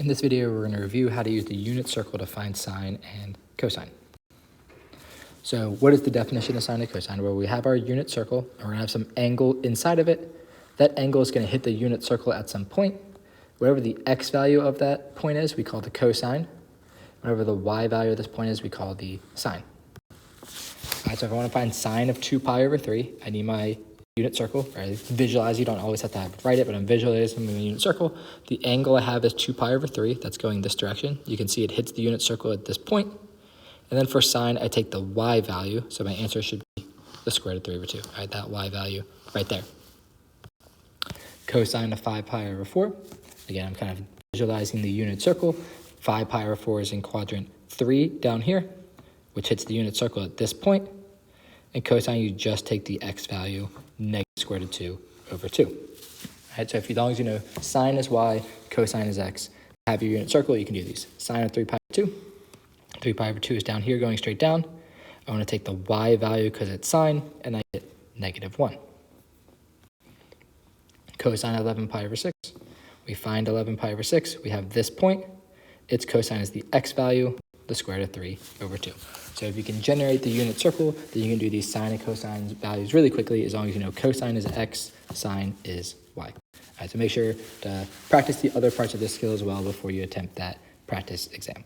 In this video, we're going to review how to use the unit circle to find sine and cosine. So what is the definition of sine and cosine? Well, we have our unit circle, and we're going to have some angle inside of it. That angle is going to hit the unit circle at some point. Whatever the x value of that point is, we call the cosine. Whatever the y value of this point is, we call the sine. All right, so if I want to find sine of 2 pi over 3, I need my unit circle. Right? Visualize, you don't always have to write it, but I'm visualizing the unit circle. The angle I have is 2 pi over 3. That's going this direction. You can see it hits the unit circle at this point. And then for sine, I take the y value. So my answer should be the square root of 3 over 2. All right, that y value right there. Cosine of 5 pi over 4. Again, I'm kind of visualizing the unit circle. 5 pi over 4 is in quadrant 3 down here, which hits the unit circle at this point. And cosine, you just take the x value, negative square root of 2 over 2. All right, so as long as you know sine is y, cosine is x, have your unit circle, you can do these. Sine of 3 pi over 2. 3 pi over 2 is down here going straight down. I want to take the y value because it's sine, and I get negative 1. Cosine of 11 pi over 6. We find 11 pi over 6. We have this point. Its cosine is the x value, the square root of 3 over 2. So if you can generate the unit circle, then you can do these sine and cosine values really quickly, as long as you know cosine is x, sine is y. All right, so make sure to practice the other parts of this skill as well before you attempt that practice exam.